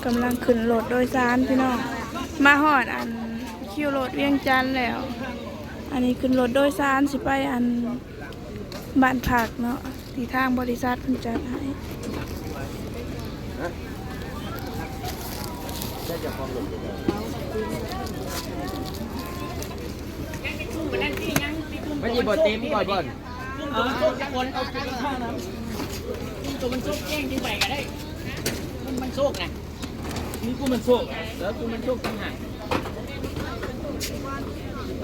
กำลังขึ้นรถโดยสารพี่น้องมาฮอดอันคิวรถเวียงจันทน์แล้วอันนี้ขึ้นรถโดยสารสิไปอันบ้านพักเนาะที่ทางบริษัทเพิ่นจัดให้ไม่ดีบทเต็มก่อนบ่อนจักคนเอาตัวมันท่านะตัวมันโชคแย่งที่ไปกันได้มันโชคไงนี่กูมันโชคแล้วกูมันโชคต่างหาก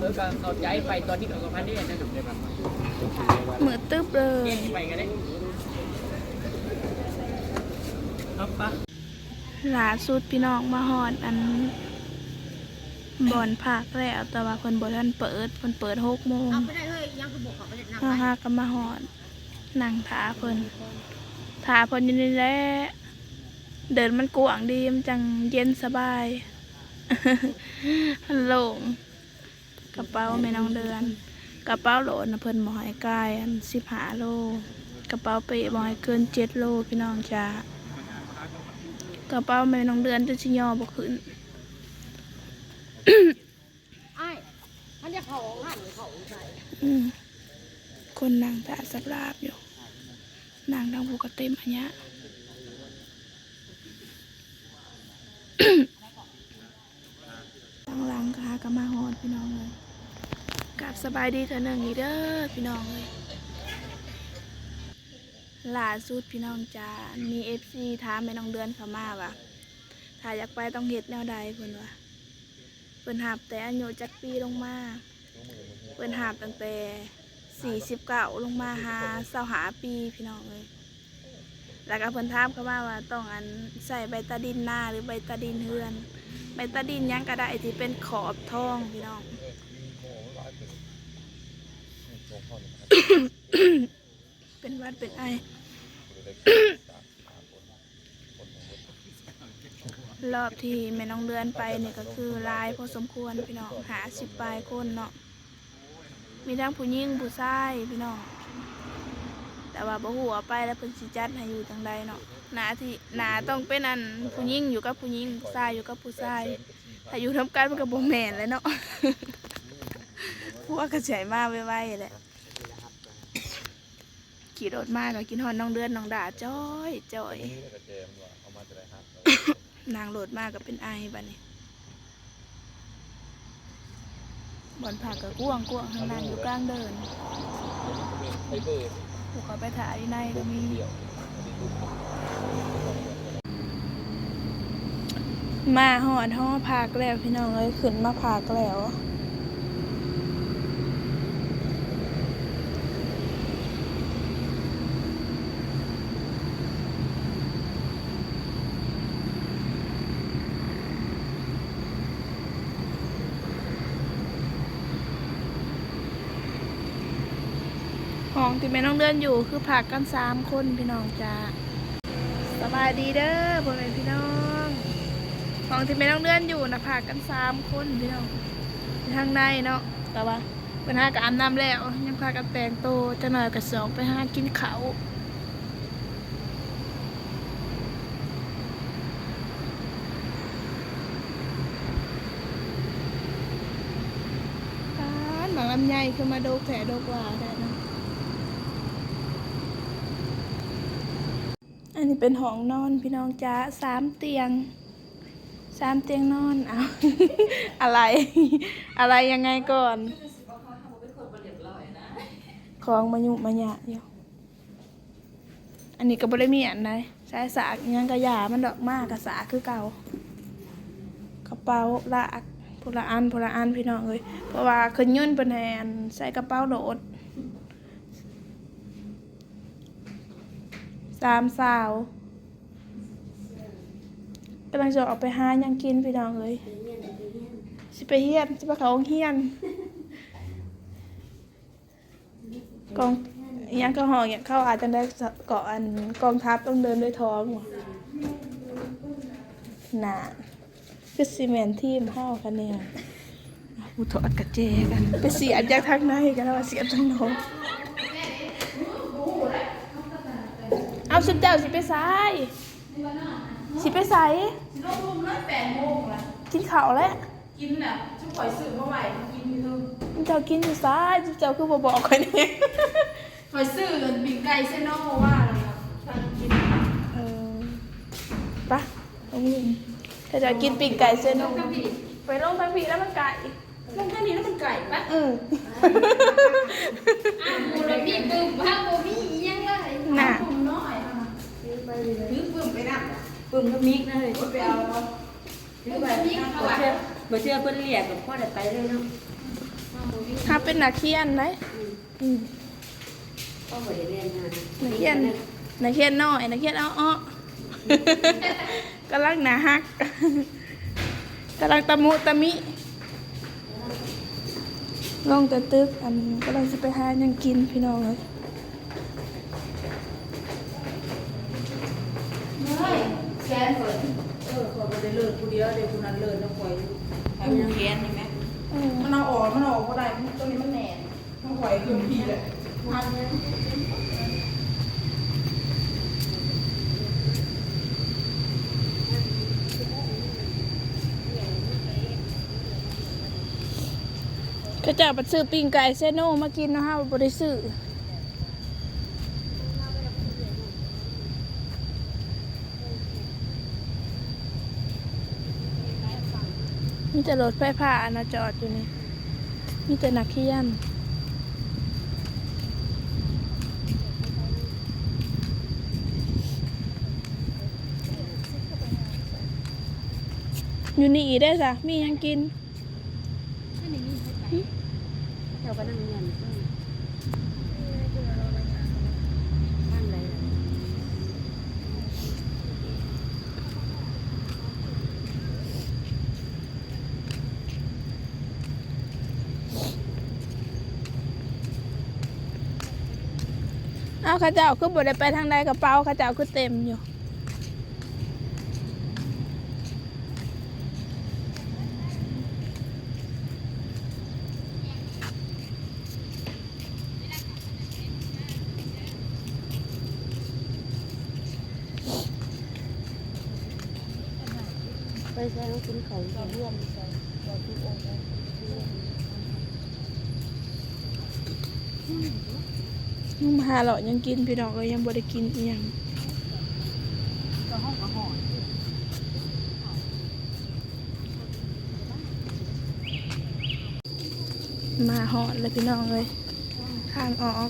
แล้วก็เอาใจไปตอนที่กับพันธุ์ได้ยังถูกเลยครับ มือตึ๊บเลย แย่งที่ไปกันได้ครับปะ ล่าสุดพี่น้องมาฮอดอันบ่อนพักแล้วแต่ว่าเพิ่นบ่ทันเปิด6 โมงฮ่าก็มาฮอดนั่งท่าเพิ่นอยู่นี่แหละเดินมันกว้างดีมันจังเย็นสบาย โล่งกระเป๋าแม่น้องเดือนกระเป๋าโหลดนะเพิ่นบ่ให้กายอัน15 โลกระเป๋าเป้บ่ให้เกิน7 โลพี่น้องจ้ากระเป๋าแม่น้องเดือนจะสิย่อบ่ขึ้น ไอ้มันจะเขาหันหรือเขาใส่ คนนั่งตาสับลาบอยู่นั่งทางภูกระเต็มอันเนี้ย ตั้งหลังก็หากมาฮอดพี่น้องเลยกลับสบายดีเถอะหนึ่งอีเด้อพี่น้องเลยล่าสุดพี่น้องจ้ามีFCถามแม่น้องเดือนเข้ามาว่าถ้าอยากไปต้องเฮ็ดแนวใดเพิ่นว่าเพิ่นหาบแต่อายุจักปีลงมาเพิ่นหาบตั้งแต่49ลงมา25 ปีพี่น้องเลยแล้วก็เพิ่นถามเข้ามาว่าต้องอันใส่ใบตาดินหน้าหรือใบตาดินเฮือนใบตาดินยังก็ได้ที่เป็นขอบทองพี่น้อง เป็นวัดเป็นไอ รอบที่แม่น้องเดือนไปเนี่ยก็คือลายพอสมควรพี่น้อง50 ปลายคนเนาะมีทั้งผู้หญิงผู้ชายพี่น้องแต่ว่าบ่ฮู้ว่าไปแล้วเพิ่นสิจัดให้อยู่จังใดเนาะหน้าต้องเป็นอันผู้หญิงอยู่กับผู้หญิงผู้ชายอยู่กับผู้ชายถ้าอยู่ทำกันมันก็บ่แม่นเลยเนาะ พวกกระจายมาไวๆแหละขี่รถมาก็กินฮอนน้องเดือนน้องด่าจ้อยนางโหลดมากก็เป็นไอบัดนี้บ่อนผักก็กว้างข้างล่างอยู่กลางเดินพวกเขาไปถ่ายในก็มีมาหอดห้อพักแล้วพี่น้องเลยขึ้นมาพักแล้วห้องที่แม่น้องเดือนอยู่คือพักกัน3 คนพี่น้องจ้าสบายดีเด้อพ่อแม่พี่น้องห้องที่แม่น้องเดือนอยู่นะพักกัน3 คนพี่น้องทางในเนาะแต่ว่าเป็นหากับอาบน้ำแล้วยังพากันแต่งตัวจะหน่อยกับสองไปหากินเขาหนังลำไยคือมาโดกแผลโดกว่าได้นะอันนี้เป็นห้องนอนพี่น้องจ้า3 เตียงนอนเอา อะไรยังไงก่อนของมายุมาหยะอยู่อันนี้ก็บริมีอันไหนใช้สากยังกระยามันดอกมากกระสาคือเก่ากระเป๋าละพละอันพี่น้องเลยเพราะว่าขึ้นยุ่นเป็นแหนใส่กระเป๋าโหลด3 สาวกำลังจะออกไปหายังกินพี่น้องเลยสิไปเฮียนสิไปเขาเฮียนกองยังก็ห่ออย่างเข้าอาจจะได้เกาะอันกองทัพต้องเดินด้วยท้องหนาคือซีเมนทีมเข้ากันเนี่ยผู้ถอดกระเจกันไปเสียจากทางในกันแล้วเสียทางโน้นเอาสุดเจ้าสิไปซ้าย สิไปใส่ สิลงทุ่มเลย8 โมงละ กินข้าวแล้ว กินน่ะชุบข่อยซื้อมาไหวกินอยู่เพิ่ง เจ้ากินอยู่ซ้ายเจ้าคือบ่บอกคนนี้ ข่อยซื้อปิ้งไก่เซโน่ว่าอะไรนะทานกิน เออปะลงลุงถ้าจะกินปีกไก่เซโน ทั้งพี่ ไปลงทางผีแล้วมันไก่ ลงแค่นี้แล้วมันไก่ปะ อือ อ้าวกูเลยมีบึ้มบ้าบ่มีอีหยังเลย น่ะ ผมน้อยอ่ะ ถือบึ้มไปนั่งบึ้มก็มิกนะเลย ไปเอาเนาะ ถือแบบนี้เขาว่าบ่เชื่อเพิ่นเรียกกับพ่อได้ไปเลยเนาะ ถ้าเป็นนักเขียนได้อืม พ่อบ่ได้เรียนงาน นักเขียนน้อยนักเขียนอ้อกำลังหนาฮักกำลังตะมุตะมิลงแต่ตึกอันกำลังจะไปหาหยังกินพี่น้องเลย น้อยแกนข่อยข่อยบ่ได้เลิศผู้เดียวเดี๋ยวผู้นั้นเลิศแล้วข่อยทำยังแกนนี่แม่ อืม มันเอาออกบ่ได้ตัวนี้มันแหน่มันข่อยคือพี่แหละทันเนี่ย ก็จะไปซื้อปิ้งไก่เซโนมากินเนาะฮะบ่ได้ซื้อมีแต่รถไฟฟ้านะจอดอยู่นี่มีแต่นักเขียนอยู่นี่ได้จ้ะมีหยังกิน เจ้าก็นั่งเรียนข้างใด อ้าวข้าเจ้าคือบ่ได้ไปทางใดกระเป๋าข้าเจ้าคือเต็มอยู่ ไปใช้กินเขาร่วมใส่บ่ทุกองค์ มาหาเหล่ายังกินพี่น้องก็ยังบ่ได้กินอีหยัง ก็ห้องก็ห้อง มาหอดเลยพี่น้องเลยข้างออก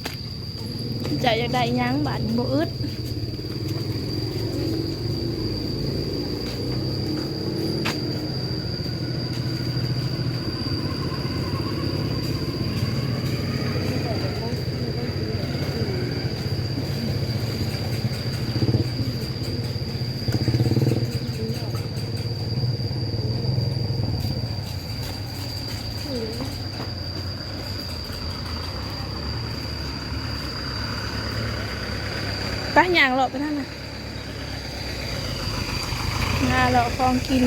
จะอยากได้หยังบาดบ่อึดไปหยางหลอกไปนั่นน่ะงาหลอกของกิน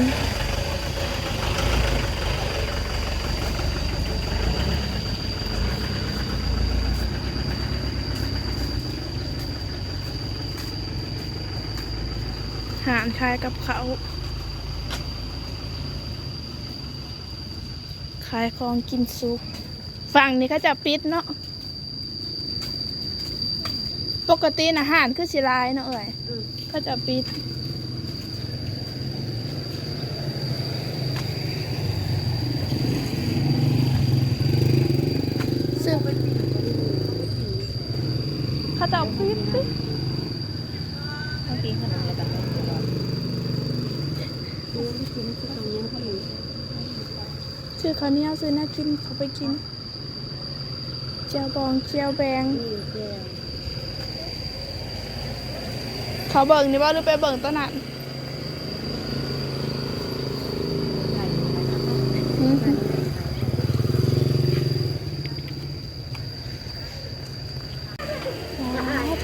หารขายกับเขาวขายของกินซุปฝั่งนี้ก็จะปิดเนาะปกติอาหารคือสิลายเนาะเอ่ยก็จะปิดซื้อเขาจะเอาปิดปิด ต้องกินขนมอะไรกันดูที่กินคือตรงนี้เขาอยู่ ซื้อข้าวเหนียวซื้อน่ากินเขาไปกินเจียวบองเจียวแบง นี่แก้ว เขาเบิ่งนี่ว่าหรือไปเบิ่งต้นนั้น ไข่ หืม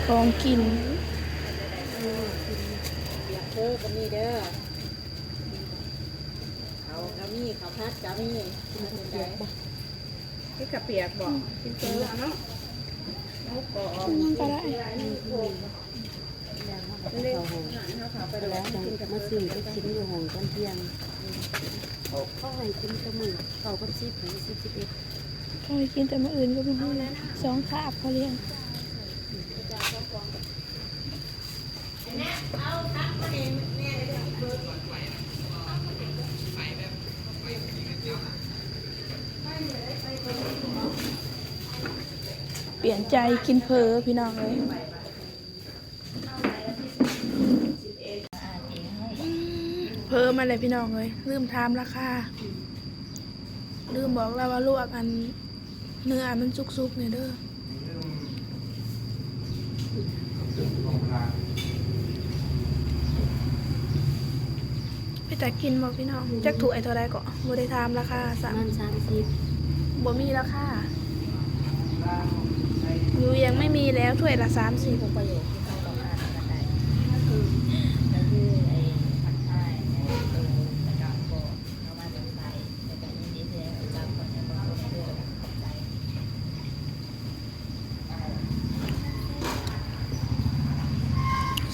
ของกิน อยากเด้อก็มีเด้อเขาก็มีเขาพัดก็มีกินเป็นไดที่กระเปียกบอกกินเจอเนาะมุกก็ออก ยังก็ได้ เร็วเขาไปแล้วจังมาซื้อไปกินอยู่ห้องตอนเที่ยงเขาให้กินกับมือเขากับ10 ถึง 11 เขาให้กินแต่มื้ออื่นก็บ่ฮู้สองคาบเขาเลี้ยงเปลี่ยนใจกินเพอพี่น้องเลยเพอมาเลยพี่น้องเลยลืมถามราคาลืมบอกแล้วว่าลวกอันเนื้ออันมันสุกๆเนี่ยเด้อไปแต่กินบอกพี่น้องจักถูกไอ้เท่าไรก็บ่ได้ถามราคาสาม มัน30 บ่มีราคาอยู่ยังไม่มีแล้วถ้วยละ30 ประโยคที่เขาต้องอ่านกันได้ก็คือไอ้ผัดไทยไอ้ตูแล้วก็โบเอามาจากไทยแล้วก็ยินดีที่ได้รับคนในบางคนด้วยขอบใจ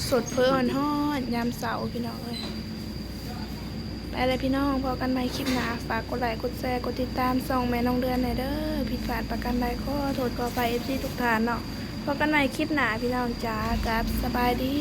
สดเพออ่อนฮอดยามเสาร์พี่น้องเลยไปเลยพี่น้องพอกันใหม่คลิปหน้าฝากกดไลค์กดแชร์กดติดตามส่องแม่น้องเดือนหน่อยเด้อผิดพลาดประกันใดขอโทษขออภัย FC ทุกท่านเนาะพอกันใหม่คลิปหน้าพี่น้องจ๋ากับสบายดี